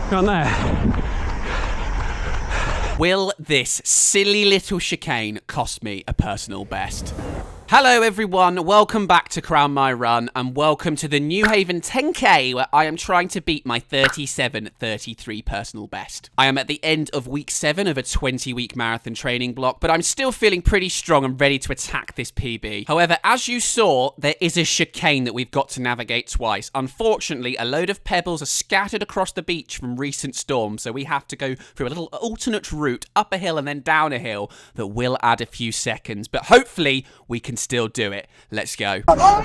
Go on there. Will this silly little chicane cost me a personal best? Hello everyone, welcome back to Crown My Run and welcome to the Newhaven 10k where I am trying to beat my 37.33 personal best. I am at the end of week 7 of a 20-week marathon training block, but I'm still feeling pretty strong and ready to attack this PB. However, as you saw, there is a chicane that we've got to navigate twice. Unfortunately, a load of pebbles are scattered across the beach from recent storms, so we have to go through a little alternate route up a hill and then down a hill that will add a few seconds, but hopefully we can still do it. Let's go. Oh,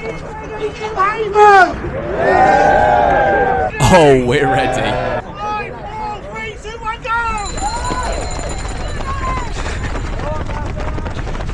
we're ready. 5, 4, 3, 2, 1,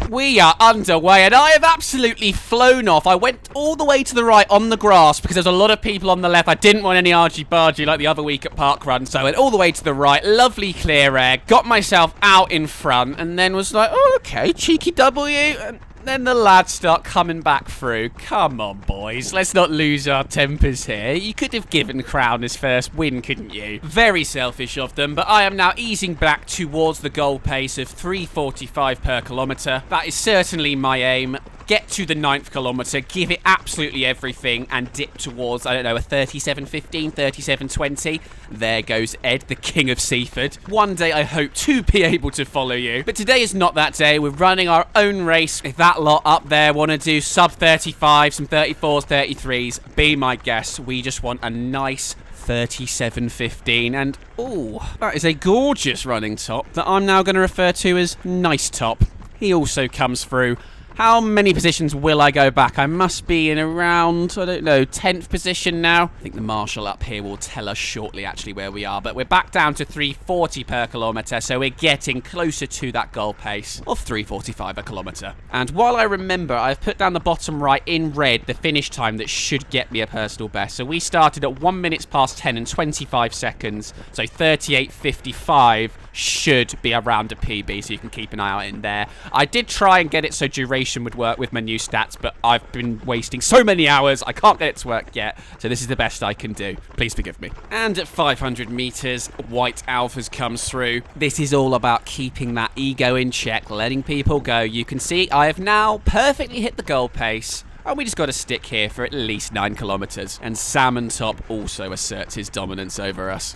go! We are underway and I have absolutely flown off. I went all the way to the right on the grass because there's a lot of people on the left. I didn't want any argy-bargy like the other week at Park Run, so I went all the way to the right. Lovely clear air. Got myself out in front and then was like, oh, okay, cheeky W. And then the lads start coming back through. Come on, boys. Let's not lose our tempers here. You could have given Crown his first win, couldn't you? Very selfish of them, but I am now easing back towards the goal pace of 3:45 per kilometre. That is certainly my aim. Get to the 9th kilometre, give it absolutely everything, and dip towards, I don't know, a 37.15, 37.20. There goes Ed, the king of Seaford. One day I hope to be able to follow you, but today is not that day. We're running our own race. If that lot up there want to do sub 35, some 34s, 33s, be my guest. We just want a nice 37.15, and ooh, that is a gorgeous running top that I'm now going to refer to as Nice Top. He also comes through. How many positions will I go back? I must be in around, I don't know, 10th position now. I think the marshal up here will tell us shortly actually where we are, but we're back down to 3:40 per kilometre, so we're getting closer to that goal pace of 3:45 a kilometre. And while I remember, I've put down the bottom right in red the finish time that should get me a personal best. So we started at 1 minute past 10 and 25 seconds, so 38.55 should be around a PB, so you can keep an eye out in there. I did try and get it so duration would work with my new stats, but I've been wasting so many hours, I can't get it to work yet, so this is the best I can do. Please forgive me. And at 500 metres, White Alphas comes through. This is all about keeping that ego in check, letting people go. You can see I have now perfectly hit the goal pace. And we just got to stick here for at least 9 kilometres. And Salmon Top also asserts his dominance over us.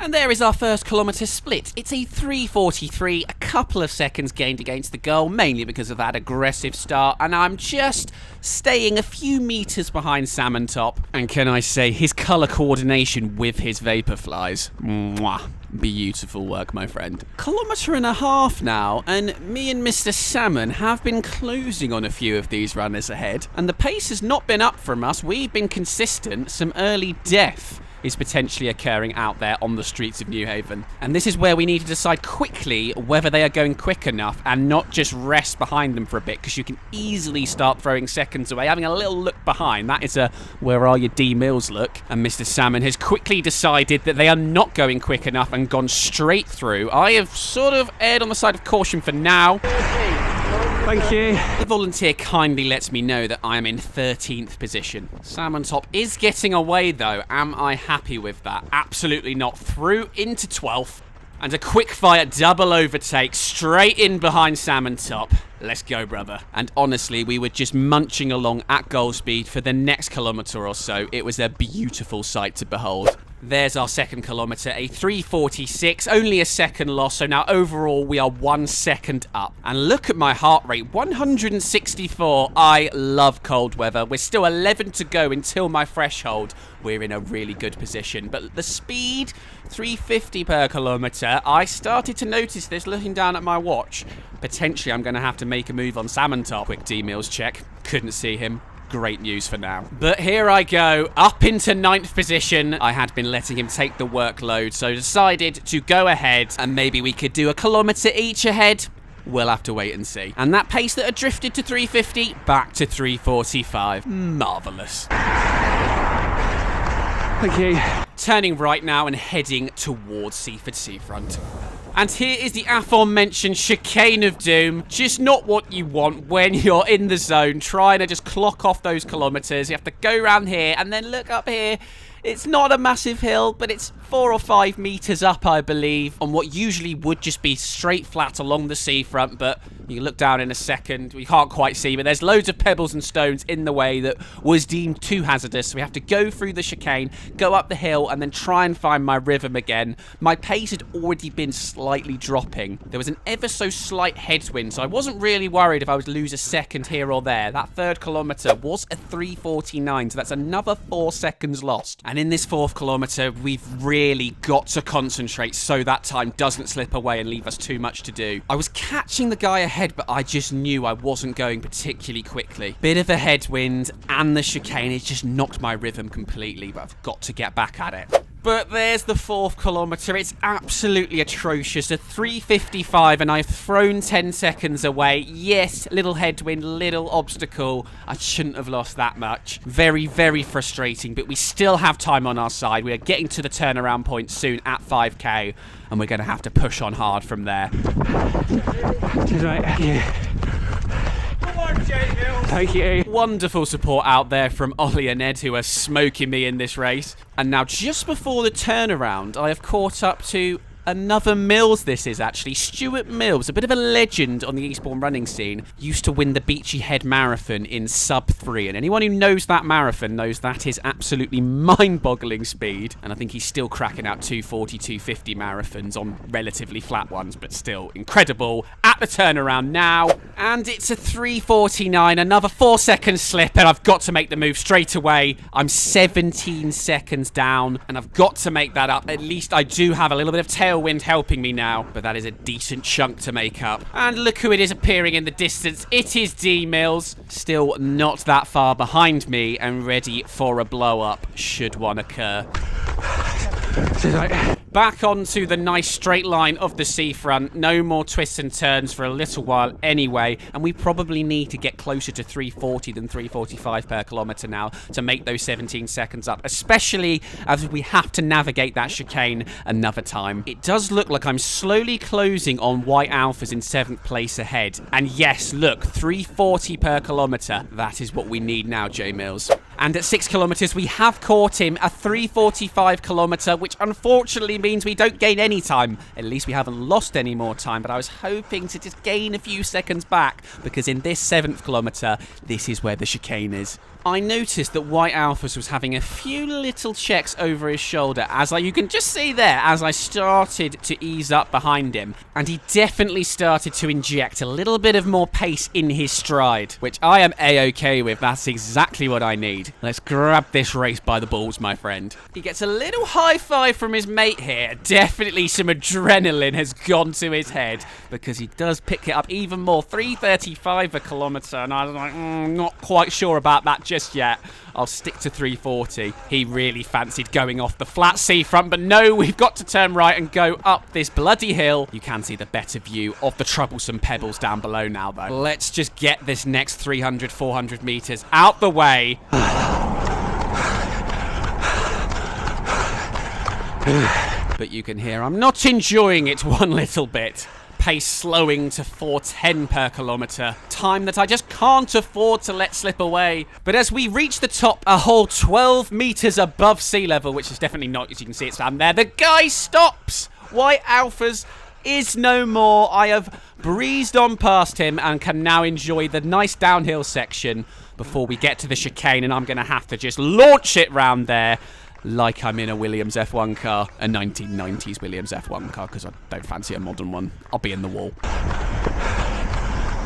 And there is our first kilometre split. It's a 3:43, a couple of seconds gained against the goal, mainly because of that aggressive start, and I'm just staying a few metres behind Salmon Top. And can I say, his colour coordination with his Vaporflies, mwah. Beautiful work, my friend. Kilometre and a half now, and me and Mr. Salmon have been closing on a few of these runners ahead, and the pace has not been up from us. We've been consistent. Some early death is potentially occurring out there on the streets of Newhaven. And this is where we need to decide quickly whether they are going quick enough and not just rest behind them for a bit, because you can easily start throwing seconds away. Having a little look behind, that is a where are your D Mills look. And Mr. Salmon has quickly decided that they are not going quick enough and gone straight through. I have sort of erred on the side of caution for now. Thank you. The volunteer kindly lets me know that I am in 13th position. Salmon Top is getting away though. Am I happy with that? Absolutely not. Through into 12th. And a quick fire double overtake straight in behind Salmon Top. Let's go, brother. And honestly, we were just munching along at goal speed for the next kilometre or so. It was a beautiful sight to behold. There's our second kilometre, a 3:46, only a second loss, so now overall we are 1 second up. And look at my heart rate, 164. I love cold weather. We're still 11 to go until my threshold. We're in a really good position, but the speed, 350 per kilometre, I started to notice this looking down at my watch. Potentially I'm going to have to make a move on Salmon Top. Quick D-Mills check, couldn't see him. Great news for now. But here I go, up into 9th position. I had been letting him take the workload, so decided to go ahead, and maybe we could do a kilometre each ahead. We'll have to wait and see. And that pace that had drifted to 350, back to 3:45. Marvellous. Thank you. Turning right now and heading towards Seaford Seafront. And here is the aforementioned chicane of doom. Just not what you want when you're in the zone, trying to just clock off those kilometres. You have to go around here and then look up here. It's not a massive hill, but it's 4 or 5 meters up, I believe, on what usually would just be straight flat along the seafront, but you can look down in a second. We can't quite see, but there's loads of pebbles and stones in the way that was deemed too hazardous, so we have to go through the chicane, go up the hill, and then try and find my rhythm again. My pace had already been slightly dropping. There was an ever so slight headwind, so I wasn't really worried if I would lose a second here or there. That 3rd kilometre was a 3:49, so that's another 4 seconds lost. And in this 4th kilometre, we've really got to concentrate so that time doesn't slip away and leave us too much to do. I was catching the guy ahead, but I just knew I wasn't going particularly quickly. Bit of a headwind, and the chicane has just knocked my rhythm completely, but I've got to get back at it. But there's the 4th kilometre. It's absolutely atrocious. A 3:55, and I've thrown 10 seconds away. Yes, little headwind, little obstacle. I shouldn't have lost that much. Very, very frustrating, but we still have time on our side. We are getting to the turnaround point soon at 5k, and we're going to have to push on hard from there. Cheers, mate. Yeah. Thank you. Wonderful support out there from Ollie and Ed, who are smoking me in this race. And now, just before the turnaround, I have caught up to another Mills. This is actually Stuart Mills, a bit of a legend on the Eastbourne running scene. Used to win the Beachy Head Marathon in sub-3, and anyone who knows that marathon knows that is absolutely mind-boggling speed. And I think he's still cracking out 2:40, 2:50 marathons on relatively flat ones, but still incredible. At the turnaround now, and it's a 3:49, another 4 second slip, and I've got to make the move straight away. I'm 17 seconds down, and I've got to make that up. At least I do have a little bit of tailwind helping me now, but that is a decent chunk to make up. And look who it is appearing in the distance. It is D Mills, still not that far behind me and ready for a blow up should one occur. Back onto the nice straight line of the seafront. No more twists and turns for a little while anyway, and we probably need to get closer to 3:40 than 3:45 per kilometre now to make those 17 seconds up, especially as we have to navigate that chicane another time. It does look like I'm slowly closing on White Alphas in 7th place ahead, and yes, look, 3:40 per kilometre. That is what we need now, J Mills. And at 6 kilometres, we have caught him, a 3:45 kilometre, which unfortunately means we don't gain any time. At least we haven't lost any more time, but I was hoping to just gain a few seconds back, because in this 7th kilometre, this is where the chicane is. I noticed that White Alphas was having a few little checks over his shoulder, as you can just see there, as I started to ease up behind him. And he definitely started to inject a little bit of more pace in his stride, which I am A-OK with. That's exactly what I need. Let's grab this race by the balls, my friend. He gets a little high five from his mate here. Definitely some adrenaline has gone to his head, because he does pick it up even more. 3:35 a kilometre, and I was like, not quite sure about that just yet. I'll stick to 3:40. He really fancied going off the flat seafront, but no, we've got to turn right and go up this bloody hill. You can see the better view of the troublesome pebbles down below now, though. Let's just get this next 300, 400 metres out the way. But you can hear I'm not enjoying it one little bit. Pace slowing to 4:10 per kilometre. Time that I just can't afford to let slip away. But as we reach the top, a whole 12 metres above sea level, which is definitely not, as you can see, it's down there, the guy stops. White Alphas is no more. I have breezed on past him and can now enjoy the nice downhill section before we get to the chicane, and I'm going to have to just launch it round there like I'm in a Williams F1 car, a 1990s Williams F1 car, because I don't fancy a modern one. I'll be in the wall.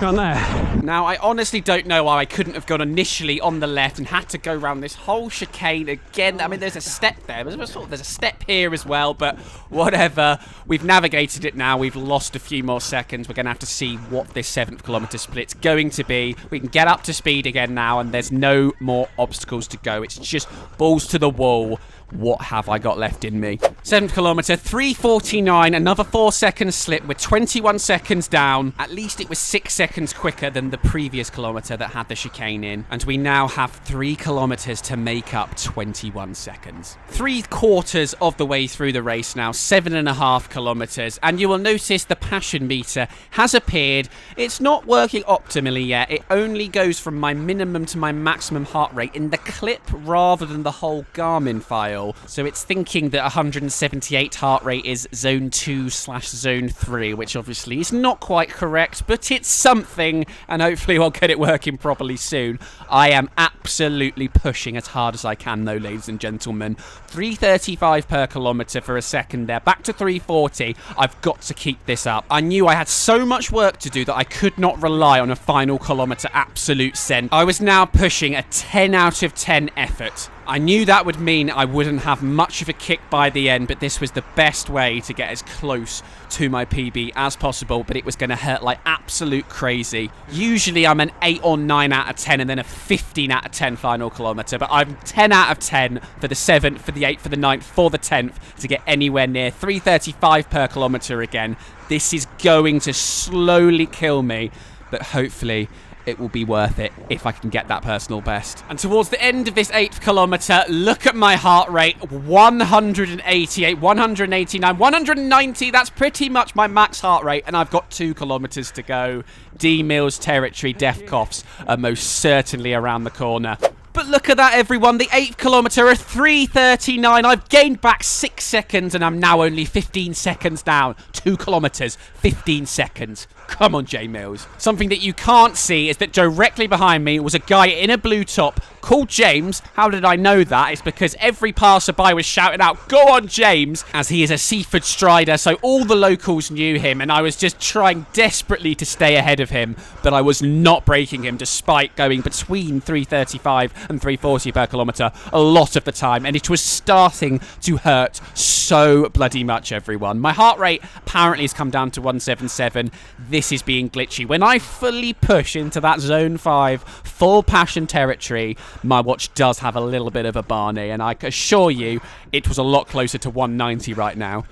Gone there. Now, I honestly don't know why I couldn't have gone initially on the left and had to go around this whole chicane again. I mean, there's a step there. There's a step here as well, but whatever. We've navigated it now. We've lost a few more seconds. We're going to have to see what this 7th kilometre split's going to be. We can get up to speed again now, and there's no more obstacles to go. It's just balls to the wall. What have I got left in me? 7th kilometre, 3:49, another 4 second slip. We're 21 seconds down. At least it was 6 seconds quicker than the previous kilometre that had the chicane in. And we now have 3 kilometres to make up 21 seconds. 3/4 of the way through the race now, 7.5 kilometres. And you will notice the passion meter has appeared. It's not working optimally yet. It only goes from my minimum to my maximum heart rate in the clip rather than the whole Garmin file. mile. So it's thinking that 178 heart rate is zone 2/zone 3, which obviously is not quite correct, but it's something, and hopefully I'll get it working properly soon. I am absolutely pushing as hard as I can though, ladies and gentlemen. 335 per kilometre for a second there, back to 340. I've got to keep this up. I knew I had so much work to do that I could not rely on a final kilometre absolute send. I was now pushing a 10 out of 10 effort. I knew that would mean I wouldn't have much of a kick by the end, but this was the best way to get as close to my PB as possible, but it was going to hurt like absolute crazy. Usually I'm an 8 or 9 out of 10 and then a 15 out of 10 final kilometre, but I'm 10 out of 10 for the 7th, for the 8th, for the 9th, for the 10th to get anywhere near 335 per kilometre again. This is going to slowly kill me, but hopefully it will be worth it if I can get that personal best. And towards the end of this 8th kilometre, look at my heart rate. 188, 189, 190. That's pretty much my max heart rate, and I've got 2 kilometres to go. D-Mills territory, Death Coughs are most certainly around the corner. But look at that, everyone. The 8th kilometre at 3:39. I've gained back 6 seconds, and I'm now only 15 seconds down. 2 kilometres, 15 seconds. Come on, J Mills. Something that you can't see is that directly behind me was a guy in a blue top called James. How did I know that? It's because every passerby was shouting out, "Go on, James," as he is a Seaford strider, so all the locals knew him, and I was just trying desperately to stay ahead of him, but I was not breaking him despite going between 335 and 340 per kilometre a lot of the time, and it was starting to hurt so bloody much, everyone. My heart rate apparently has come down to 177. This is being glitchy. When I fully push into that zone 5 full passion territory, my watch does have a little bit of a Barney, and I assure you it was a lot closer to 190 right now.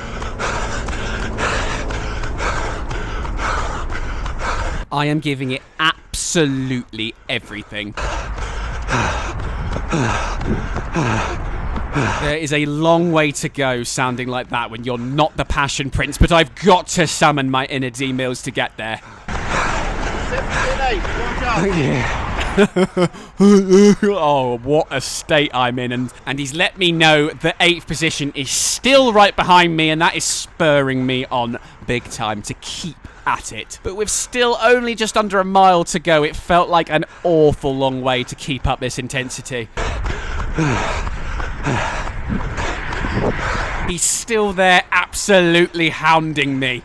I am giving it absolutely everything. There is a long way to go sounding like that when you're not the Passion Prince, but I've got to summon my inner D-Mills to get there. Oh, what a state I'm in, and he's let me know the 8th position is still right behind me, and that is spurring me on big time to keep at it. But with still only just under a mile to go, it felt like an awful long way to keep up this intensity. He's still there, absolutely hounding me.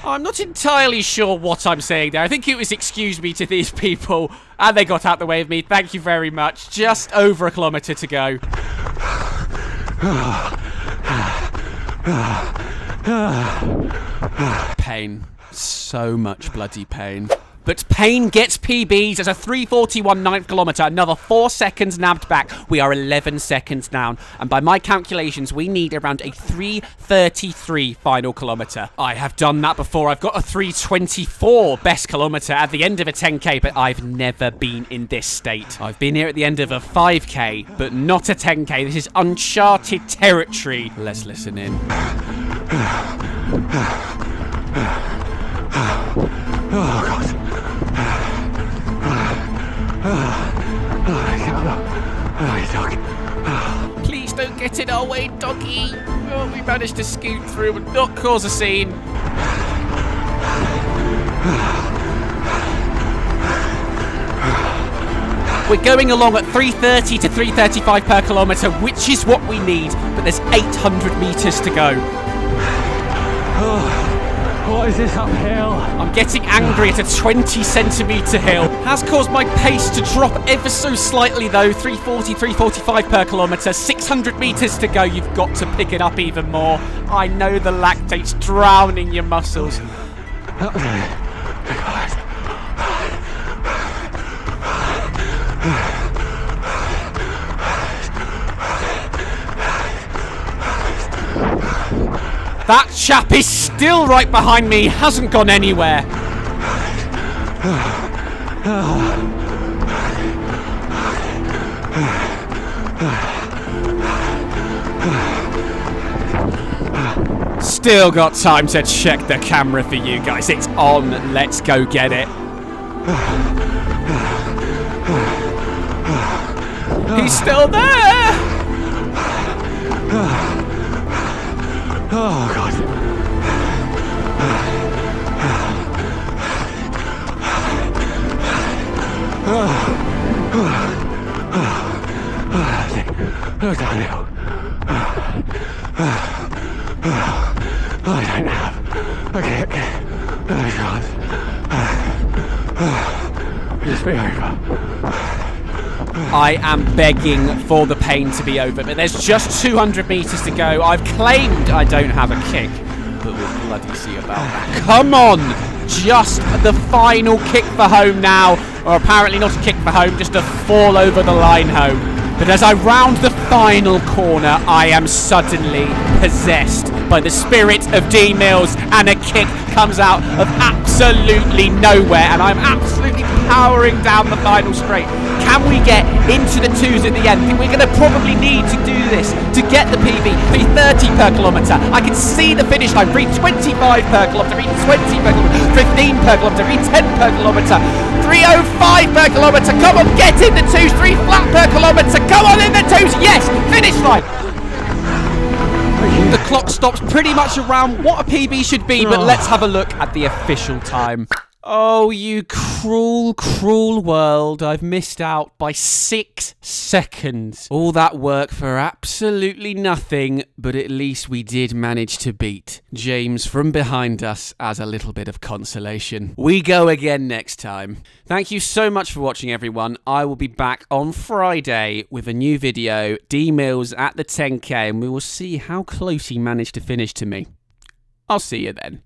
I'm not entirely sure what I'm saying there. I think it was "excuse me" to these people, and they got out the way of me. Thank you very much. Just over a kilometre to go. Pain. So much bloody pain. But pain gets PBs as a 3:41 9th kilometre, another 4 seconds nabbed back. We are 11 seconds down, and by my calculations, we need around a 3:33 final kilometre. I have done that before. I've got a 3:24 best kilometre at the end of a 10k, but I've never been in this state. I've been here at the end of a 5k, but not a 10k. This is uncharted territory. Let's listen in. Oh, God. Please don't get in our way, doggy. Oh, we managed to scoot through and not cause a scene. We're going along at 330 to 335 per kilometre, which is what we need, but there's 800 metres to go. What is this uphill? I'm getting angry at a 20 centimetre hill. Has caused my pace to drop ever so slightly though. 340, 345 per kilometre. 600 metres to go. You've got to pick it up even more. I know the lactate's drowning your muscles. That chap is still right behind me, hasn't gone anywhere. Still got time to check the camera for you guys. It's on. Let's go get it. He's still there! Oh, God. Oh, downhill. I don't have a kick. Oh, God. Just be over. I am begging for the pain to be over, but there's just 200 metres to go. I've claimed I don't have a kick, but we'll bloody see about that. Come on! Just the final kick for home now, or apparently not a kick for home, just a fall over the line home. But as I round the final corner, I am suddenly possessed by the spirit of D Mills, and a kick comes out of absolutely nowhere, and I'm absolutely powering down the final straight. Can we get into the twos at the end? I think we're going to probably need to do this to get the PB. 330 per kilometre. I can see the finish line. 325 per kilometre. 320 per kilometre. 15 per kilometre. 310 per kilometre. 305 per kilometre. Come on, get in the twos. 3 flat per kilometre. Come on in the twos. Yes, finish line. The clock stops pretty much around what a PB should be, but let's have a look at the official time. Oh, you cruel, cruel world. I've missed out by 6 seconds. All that work for absolutely nothing, but at least we did manage to beat James from behind us as a little bit of consolation. We go again next time. Thank you so much for watching, everyone. I will be back on Friday with a new video, D Mills at the 10K, and we will see how close he managed to finish to me. I'll see you then.